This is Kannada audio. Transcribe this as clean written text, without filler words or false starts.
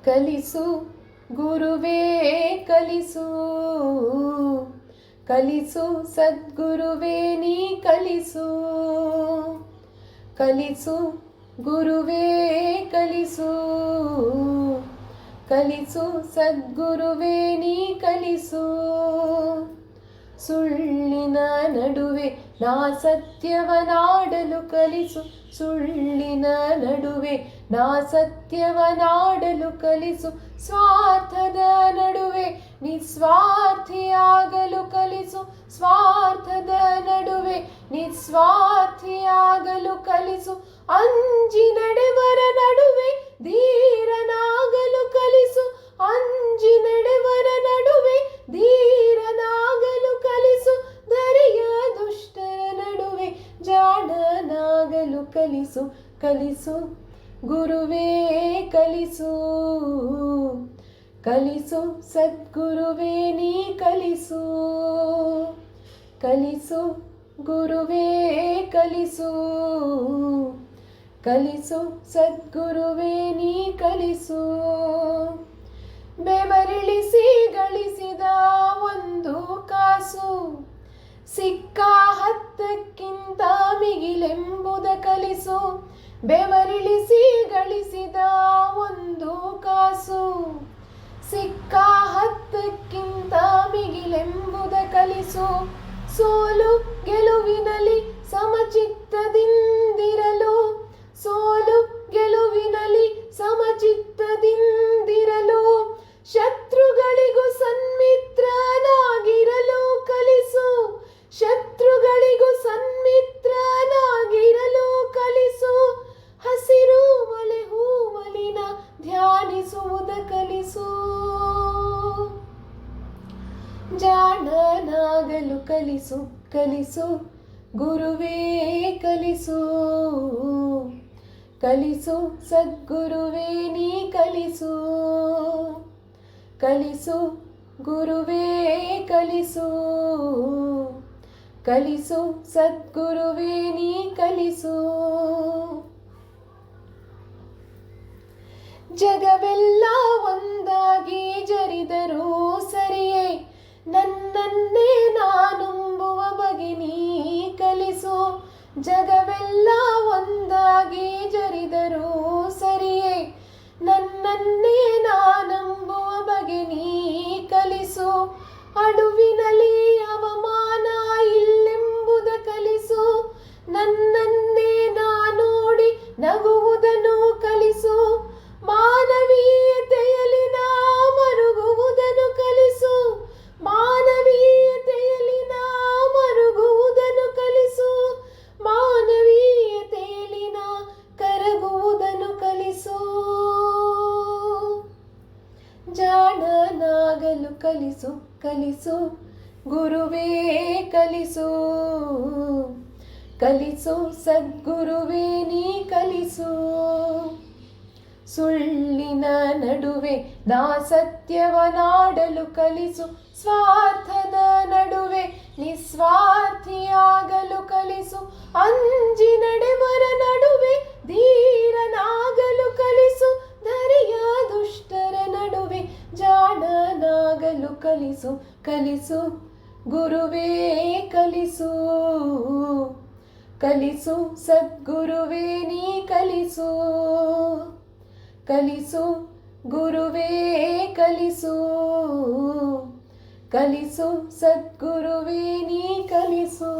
ಕಲಿಸು ಗುರುವೇ ಕಲಿಸು, ಕಲಿಸು ಸದ್ಗುರುವೇ ನೀ ಕಲಿಸು, ಕಲಿಸು ಗುರುವೇ ಕಲಿಸು, ಕಲಿಸು ಸದ್ಗುರುವೇ ನೀ ಕಲಿಸು. ಸುಳ್ಳಿನ ನಡುವೆ ನಾ ಸತ್ಯವನಾಡಲು ಕಲಿಸು, ಸುಳ್ಳಿನ ನಡುವೆ ನಾ ಸತ್ಯವನಾಡಲು ಕಲಿಸು. ಸ್ವಾರ್ಥದ ನಡುವೆ ನಿಸ್ವಾರ್ಥಿಯಾಗಲು ಕಲಿಸು, ಸ್ವಾರ್ಥದ ನಡುವೆ ನಿಸ್ವಾರ್ಥಿಯಾಗಲು ಕಲಿಸು. ಅಂಜಿ ನಡೆವರ ನಡುವೆ ಧೀರನಾಗಲು ಕಲಿಸು, ಅಂಜಿ ನಡೆವರ ನಡುವೆ ಧೀರನಾಗಲು ಕಲಿಸು. ಧರೆಯ ದುಷ್ಟರ ನಡುವೆ ಜಾಣನಾಗಲು ಕಲಿಸು, ಕಲಿಸು ಗುರುವೇ ಕಲಿಸು, ಕಲಿಸು ಸದ್ಗುರುವೇ ನೀ ಕಲಿಸು, ಕಲಿಸು ಗುರುವೇ ಕಲಿಸು, ಕಲಿಸು ಸದ್ಗುರುವೇ ನೀ ಕಲಿಸು. ಬೆವರಿಳಿಸಿ ಗಳಿಸಿದ ಒಂದು ಕಾಸು ಸಿಕ್ಕ ಹತ್ತಕ್ಕಿಂತ ಮಿಗಿಲೆಂಬುದ ಕಲಿಸು, ಬೆವರಿಳಿಸಿ ಗಳಿಸಿದ ಒಂದು ಕಾಸು ಸಿಕ್ಕ ಹತ್ತಕ್ಕಿಂತ ಮಿಗಿಲೆಂಬುದ ಕಲಿಸು. ಸೋಲು ಗೆಲುವಿನಲ್ಲಿ ಸಮಚಿತ್ತದಿಂದಿರಲು, ಸೋಲು ಗೆಲುವಿನಲ್ಲಿ ಸಮಚಿತ್ತದಿಂದಿರಲು. ಶತ್ರುಗಳಿಗೂ ಸನ್ಮಿತ್ರನಾಗಿರಲು ಕಲಿಸು, ಶತ್ರುಗಳಿಗೂ ಸನ್ಮಿತ್ರನಾಗಿರಲು ಕಲಿಸು. ಹಸಿರು ಮಲೆ ಹೂಮಲಿನ ಧ್ಯಾನಿಸುವುದ ಕಲಿಸು, ಜಾಣನಾಗಲು ಕಲಿಸು, ಕಲಿಸು ಗುರುವೇ ಕಲಿಸು, ಕಲಿಸು ಸದ್ಗುರುವೇ ನೀ ಕಲಿಸು, ಕಲಿಸು ಗುರುವೇ ಕಲಿಸು, ಕಲಿಸು ಸದ್ಗುರುವೇ ನೀ ಕಲಿಸು. ಜಗವೆಲ್ಲ ಒಂದಾಗಿ ಜರಿದರೂ ಸರಿಯೇ, ನನ್ನನ್ನೇ ನಾನುಂಬುವ ಬಗೆ ನೀ ಕಲಿಸು. ಜಗವೆಲ್ಲ ಒಂದಾಗಿ ಜರಿದರೂ ಸರಿಯೇ, ನನ್ನನ್ನೇ ನಾನಂಬುವ ಬಗೆ ನೀ ಕಲಿಸು. ಅಡುವಿನಲ್ಲಿ ಅವಮಾನ ಇಲ್ಲೆಂಬುದ ಕಲಿಸು, ನನ್ನನ್ನೇ ನಾನೋಡಿ ನಗುವುದನ್ನು ಕಲಿಸು. ಮಾನವೀಯತೆಯಲ್ಲಿ ನಾ ಮರುಗುವುದನ್ನು ಕಲಿಸು, ಮಾನವೀಯತೆಯಲ್ಲಿ ನಾ ಮರುಗುವುದನ್ನು ಕಲಿಸು. ಮಾನವೀಯತೆಯಲ್ಲಿ ನಾ ಕರಗುವುದನ್ನು ಕಲಿಸು. ಜಾಣನಾಗಲು ಕಲಿಸು, ಕಲಿಸು ಗುರುವೇ ಕಲಿಸು, ಕಲಿಸು ಸದ್ಗುರುವೇ ನೀ ಕಲಿಸು. ಸುಳ್ಳಿನ ನಡುವೆ ನಾ ಸತ್ಯವನಾಡಲು ಕಲಿಸು, ಸ್ವಾರ್ಥದ ನಡುವೆ ನಿಸ್ವಾರ್ಥಿಯಾಗಲು ಕಲಿಸು. ಅಂಜಿ ನಡೆವರ ನಡುವೆ ಧೀರನಾಗಲು ಕಲಿಸು, ಧರೆಯ ದುಷ್ಟರ ನಡುವೆ ಜಾಣನಾಗಲು ಕಲಿಸು, ಕಲಿಸು ಗುರುವೇ ಕಲಿಸು, ಕಲಿಸು ಸದ್ಗುರುವೇ ನೀ ಕಲಿಸು, ಕಲಿಸು ಗುರುವೇ ಕಲಿಸು, ಕಲಿಸು ಸದ್ಗುರುವೇ ನೀ ಕಲಿಸು.